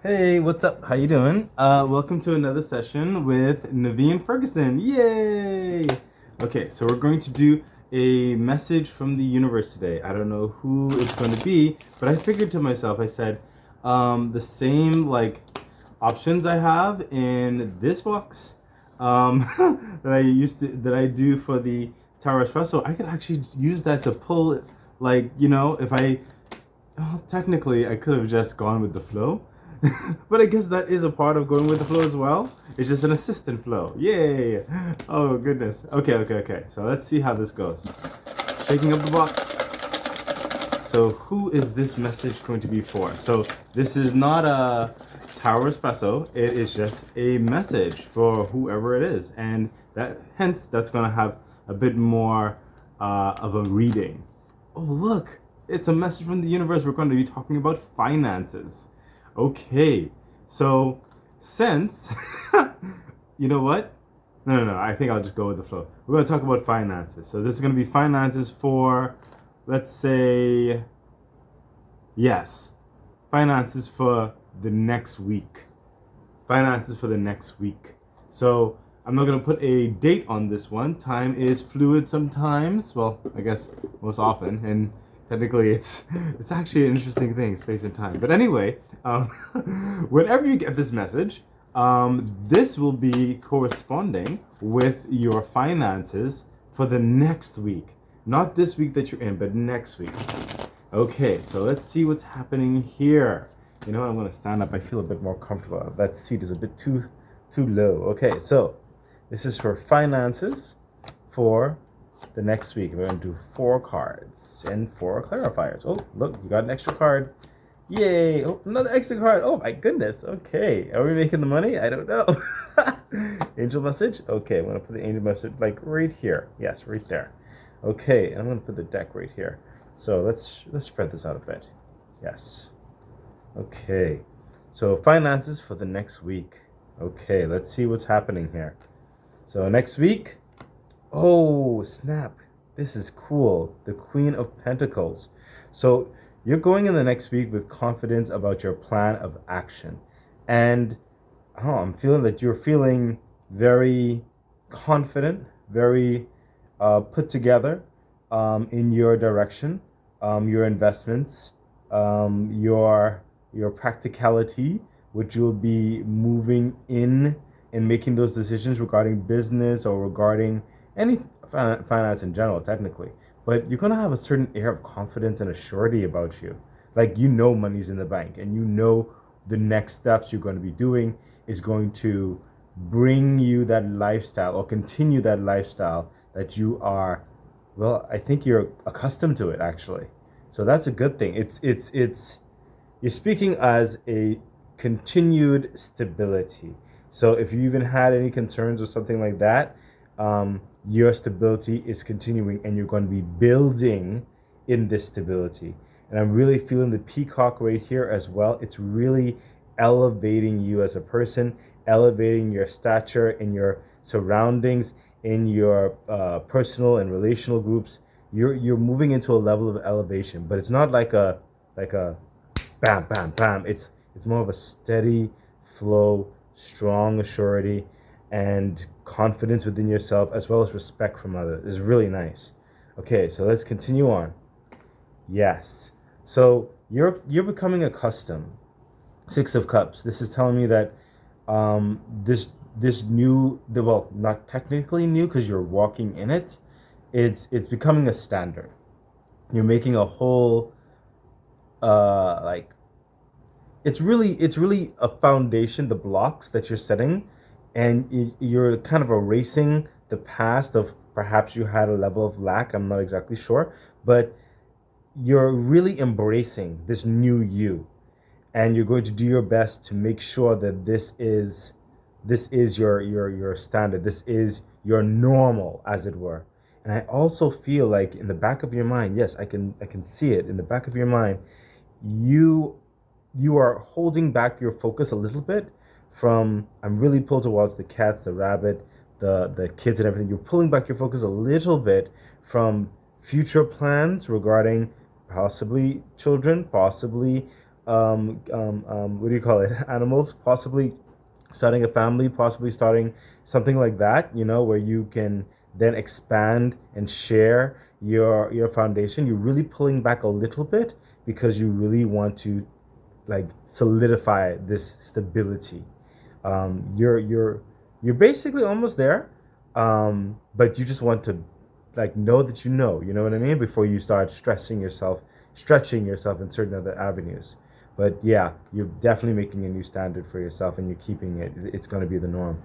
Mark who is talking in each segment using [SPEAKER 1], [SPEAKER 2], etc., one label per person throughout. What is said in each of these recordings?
[SPEAKER 1] Hey, what's up? How you doing? Welcome to another session with Naveen Ferguson. Yay! Okay, so we're going to do a message from the universe today. I don't know who it's going to be, but I figured to myself, I said, the same options I have in this box that I do for the Tower Espresso, I could actually use that to pull, if I well, technically, I could have just gone with the flow, but I guess that is a part of going with the flow as well. It's just an assistant flow. Yay! Oh, goodness. Okay. So let's see how this goes. Shaking up the box. So, who is this message going to be for? So, this is not a Tower Espresso. It is just a message for whoever it is. And that's going to have a bit more of a reading. Oh, look. It's a message from the universe. We're going to be talking about finances. Okay, so since, you know what? No, I think I'll just go with the flow. We're going to talk about finances. So this is going to be finances for, let's say, yes, finances for the next week. Finances for the next week. So I'm not going to put a date on this one. Time is fluid sometimes. Well, I guess most often. And technically, it's actually an interesting thing, space and time. But anyway, whenever you get this message, this will be corresponding with your finances for the next week. Not this week that you're in, but next week. Okay, so let's see what's happening here. You know what? I'm going to stand up. I feel a bit more comfortable. That seat is a bit too low. Okay, so this is for finances for the next week. We're going to do 4 cards and 4 clarifiers. Oh, look, you got an extra card. Yay! Oh, another extra card. Oh my goodness. Okay, are we making the money? I don't know. Angel message. Okay, I'm going to put the angel message right here. Yes, right there. Okay, and I'm going to put the deck right here. So let's spread this out a bit. Yes. Okay. So finances for the next week. Okay, let's see what's happening here. So next week. Oh, snap. This is cool. The Queen of Pentacles. So you're going in the next week with confidence about your plan of action. And I'm feeling that you're feeling very confident, very put together in your direction, your investments, your practicality, which you'll be moving in and making those decisions regarding business or regarding any finance in general, technically. But you're going to have a certain air of confidence and a surety about you. Like, you know money's in the bank, and you know the next steps you're going to be doing is going to bring you that lifestyle or continue that lifestyle that you are, well, I think you're accustomed to it, actually. So that's a good thing. You're speaking as a continued stability. So if you even had any concerns or something like that, your stability is continuing and you're going to be building in this stability. And I'm really feeling the peacock right here as well. It's really elevating you as a person, elevating your stature in your surroundings, in your personal and relational groups. You're moving into a level of elevation, but it's not like a bam. It's more of a steady flow, strong surety, and confidence within yourself, as well as respect from others. Is really nice. Okay, so let's continue on. Yes. So you're becoming accustomed. 6 of Cups. This is telling me that this new, well, not technically new because you're walking in it. It's becoming a standard. You're making a whole it's really a foundation, the blocks that you're setting, and you're kind of erasing the past of perhaps you had a level of lack. I'm not exactly sure, but you're really embracing this new you, and you're going to do your best to make sure that this is your standard. This is your normal, as it were. And I also feel like in the back of your mind, yes, I can see it in the back of your mind, you are holding back your focus a little bit from, I'm really pulled towards the cats, the rabbit, the kids and everything. You're pulling back your focus a little bit from future plans regarding possibly children, possibly what do you call it? Animals, possibly starting a family, possibly starting something like that, where you can then expand and share your foundation. You're really pulling back a little bit because you really want to like solidify this stability. You're basically almost there, but you just want to like know that you know what I mean, before you start stretching yourself in certain other avenues. But yeah, you're definitely making a new standard for yourself, and you're keeping it. It's going to be the norm.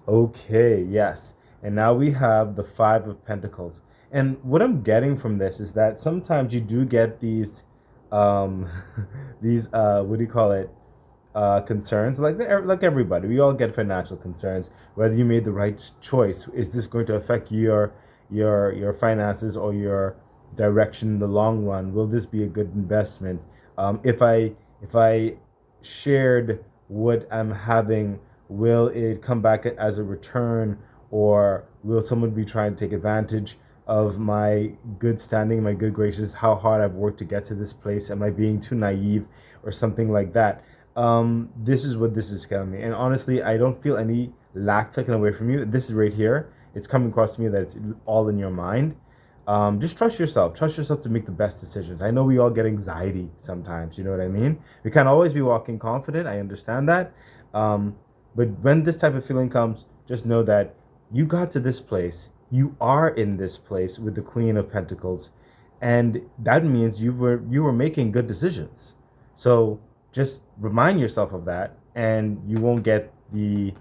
[SPEAKER 1] Okay, yes. And now we have the Five of Pentacles. And what I'm getting from this is that sometimes you do get these, um, these, what do you call it? Concerns. Like everybody, we all get financial concerns. Whether you made the right choice, is this going to affect your finances or your direction in the long run? Will this be a good investment? If I shared what I'm having, will it come back as a return, or will someone be trying to take advantage of my good standing, my good graces, how hard I've worked to get to this place? Am I being too naive or something like that? This is what this is telling me. And honestly, I don't feel any lack taken away from you. This is right here. It's coming across to me that it's all in your mind. Just trust yourself. Trust yourself to make the best decisions. I know we all get anxiety sometimes. You know what I mean? We can't always be walking confident. I understand that. But when this type of feeling comes, just know that you got to this place. You are in this place with the Queen of Pentacles, and that means you were making good decisions. So just remind yourself of that, and you won't get the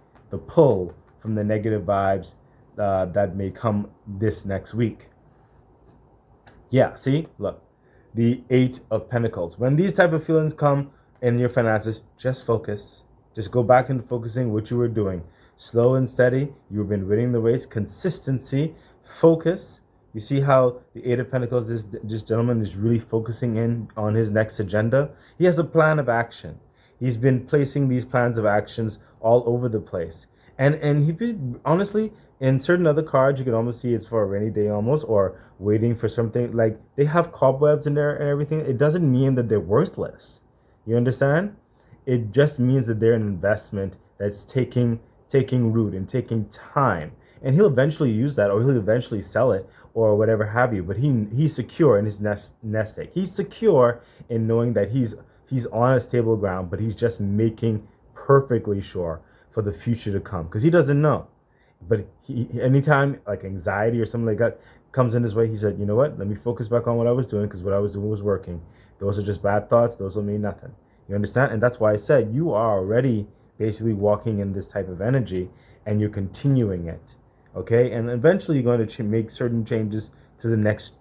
[SPEAKER 1] pull from the negative vibes that may come this next week. Yeah, see, look, the Eight of Pentacles. When these type of feelings come in your finances, just focus. Just go back into focusing what you were doing. Slow and steady. You've been winning the race. Consistency. Focus. You see how the Eight of Pentacles, this gentleman is really focusing in on his next agenda. He has a plan of action. He's been placing these plans of actions all over the place. And he been, honestly, in certain other cards, you can almost see it's for a rainy day almost, or waiting for something. Like, they have cobwebs in there and everything. It doesn't mean that they're worthless. You understand? It just means that they're an investment that's taking root and taking time. And he'll eventually use that, or he'll eventually sell it, or whatever have you. But he's secure in his nest egg. He's secure in knowing that he's on a stable ground, but he's just making perfectly sure for the future to come, because he doesn't know. But anytime like anxiety or something like that comes in his way, he said, you know what? Let me focus back on what I was doing, because what I was doing was working. Those are just bad thoughts. Those will mean nothing. You understand? And that's why I said you are already basically walking in this type of energy, and you're continuing it. Okay? And eventually you're going to make certain changes to the next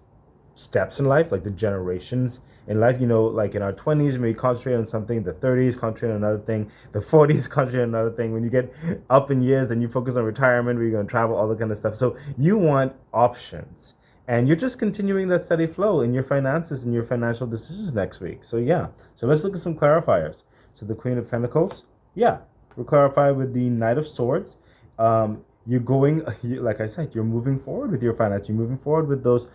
[SPEAKER 1] steps in life, like the generations in life. Like in our 20s, we concentrate on something. The 30s, concentrate on another thing. The 40s, concentrate on another thing. When you get up in years, then you focus on retirement, where you're going to travel, all that kind of stuff. So you want options. And you're just continuing that steady flow in your finances and your financial decisions next week. So yeah. So let's look at some clarifiers. So the Queen of Pentacles. Yeah. We'll clarify with the Knight of Swords. You're going, like I said, you're moving forward with your finance. You're moving forward with those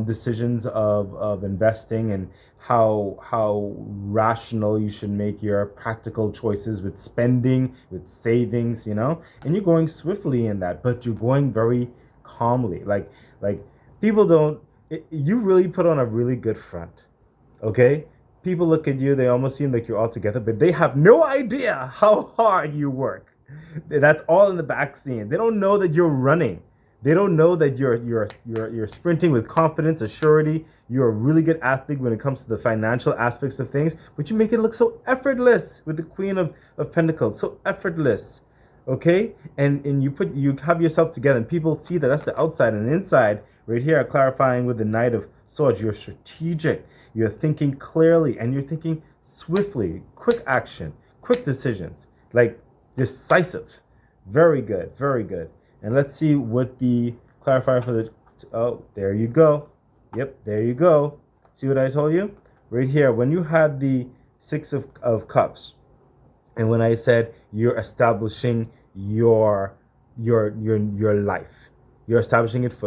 [SPEAKER 1] decisions of investing, and how rational you should make your practical choices with spending, with savings, and you're going swiftly in that, but you're going very calmly. Like people don't, you really put on a really good front. Okay? People look at you, they almost seem like you're all together, but they have no idea how hard you work. That's all in the back scene. They don't know that you're running. They don't know that you're sprinting with confidence, assurity. You're a really good athlete when it comes to the financial aspects of things, but you make it look so effortless with the Queen of Pentacles. So effortless. Okay? And you have yourself together, and people see that. That's the outside. And inside, right here, clarifying with the Knight of Swords, you're strategic. You're thinking clearly, and you're thinking swiftly. Quick action, quick decisions. Like, decisive. Very good. Very good. And let's see what the clarifier for the... Oh, there you go. Yep, there you go. See what I told you? Right here, when you had the Six of Cups, and when I said you're establishing your life, you're establishing it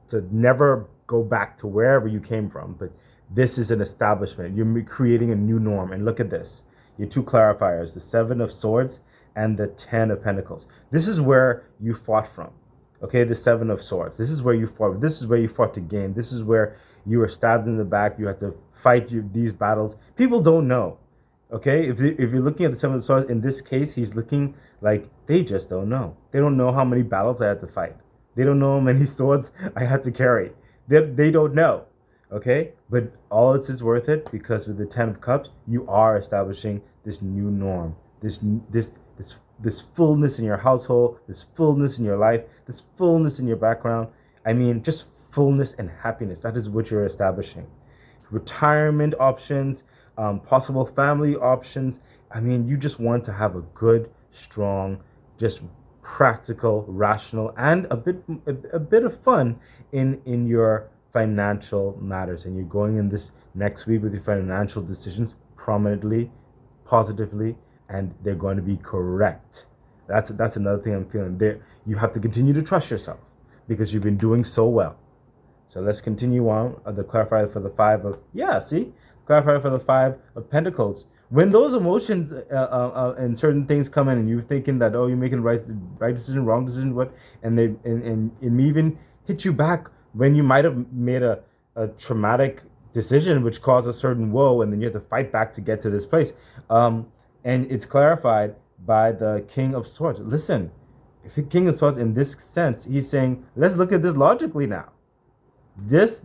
[SPEAKER 1] to never go back to wherever you came from, but This is an establishment. You're creating a new norm. And look at this. Your two clarifiers, the Seven of Swords and the Ten of Pentacles. This is where you fought from. Okay, the Seven of Swords. This is where you fought. This is where you fought to gain. This is where you were stabbed in the back. You had to fight these battles. People don't know. Okay, if you're looking at the Seven of Swords, in this case, he's looking like they just don't know. They don't know how many battles I had to fight. They don't know how many swords I had to carry. They don't know. Okay, but all this is worth it because with the Ten of Cups, you are establishing this new norm, this fullness in your household, this fullness in your life, this fullness in your background. I mean, just fullness and happiness. That is what you're establishing. Retirement options, possible family options. I mean, you just want to have a good, strong, just practical, rational, and a bit of fun in your financial matters. And you're going in this next week with your financial decisions prominently, positively, and they're going to be correct. That's another thing I'm feeling. There, you have to continue to trust yourself because you've been doing so well. So let's continue on. The clarifier for the clarifier for the Five of Pentacles. When those emotions and certain things come in, and you're thinking that you're making right decision, wrong decision, and it may even hit you back when you might have made a traumatic decision which caused a certain woe, and then you have to fight back to get to this place. And it's clarified by the King of Swords. Listen, if the King of Swords, in this sense, he's saying, let's look at this logically now. This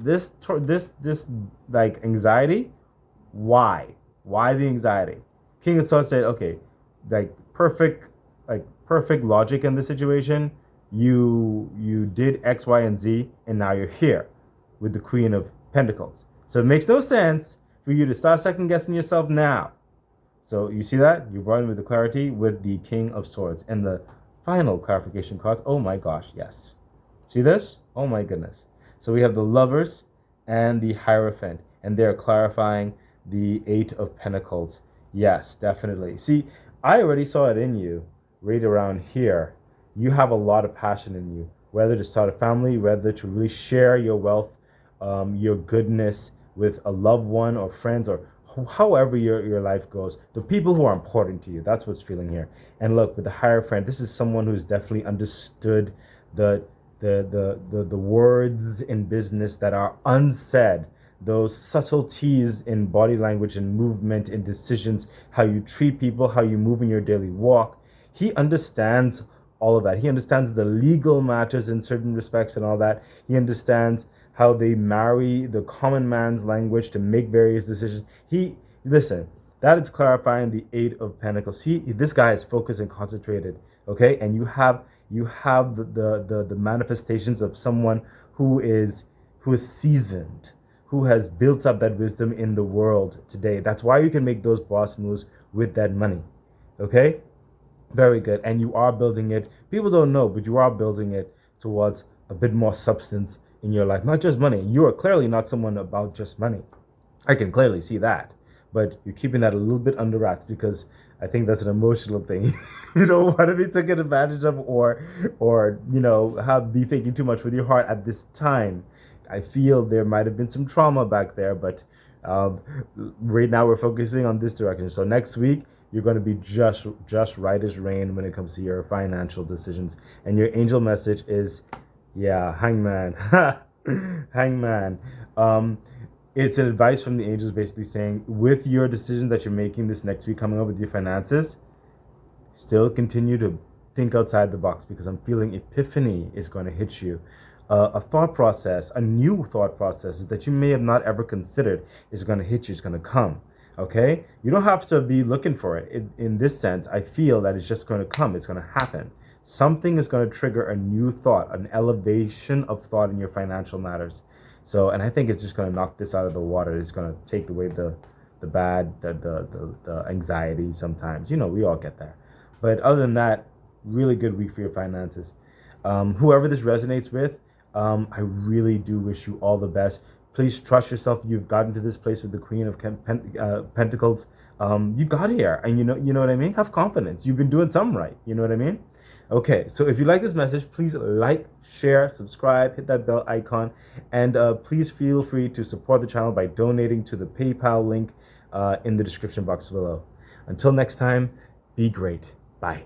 [SPEAKER 1] like anxiety, why the anxiety? King of Swords said, okay, like perfect logic in this situation. You did X, Y, and Z, and now you're here with the Queen of Pentacles. So it makes no sense for you to start second guessing yourself now. So you see that? You brought in with the clarity with the King of Swords. And the final clarification cards, oh my gosh, yes. See this? Oh my goodness. So we have the Lovers and the Hierophant, and they're clarifying the Eight of Pentacles. Yes, definitely. See, I already saw it in you right around here. You have a lot of passion in you, whether to start a family, whether to really share your wealth, your goodness with a loved one or friends, or however your life goes. The people who are important to you, that's what's feeling here. And look, with the Hierophant, this is someone who's definitely understood the words in business that are unsaid, those subtleties in body language and movement and decisions, how you treat people, how you move in your daily walk. He understands all of that. He understands the legal matters in certain respects and all that. He understands how they marry the common man's language to make various decisions. Listen, that is clarifying the Eight of Pentacles. This guy is focused and concentrated, okay? And you have the manifestations of someone who is seasoned, who has built up that wisdom in the world today. That's why you can make those boss moves with that money, okay? Very good. And you are building it. People don't know, but you are building it towards a bit more substance in your life. Not just money. You are clearly not someone about just money. I can clearly see that. But you're keeping that a little bit under wraps because I think that's an emotional thing. You don't want to be taken advantage of or be thinking too much with your heart at this time. I feel there might have been some trauma back there, but right now we're focusing on this direction. So next week, you're going to be just right as rain when it comes to your financial decisions. And your angel message is, Hangman. Hangman. It's an advice from the angels basically saying, with your decision that you're making this next week coming up with your finances, still continue to think outside the box because I'm feeling epiphany is going to hit you. A thought process, a new thought process that you may have not ever considered is going to hit you, it's going to come. Okay? You don't have to be looking for it. In this sense, I feel that it's just going to come. It's going to happen. Something is going to trigger a new thought, an elevation of thought in your financial matters. So, and I think it's just going to knock this out of the water. It's going to take away the anxiety sometimes. We all get there. But other than that, really good week for your finances. Whoever this resonates with, I really do wish you all the best. Please trust yourself. You've gotten to this place with the Queen of Pentacles. You got here, and you know what I mean. Have confidence. You've been doing something right. You know what I mean. Okay, so if you like this message, please like, share, subscribe, hit that bell icon, and please feel free to support the channel by donating to the PayPal link in the description box below. Until next time, be great. Bye.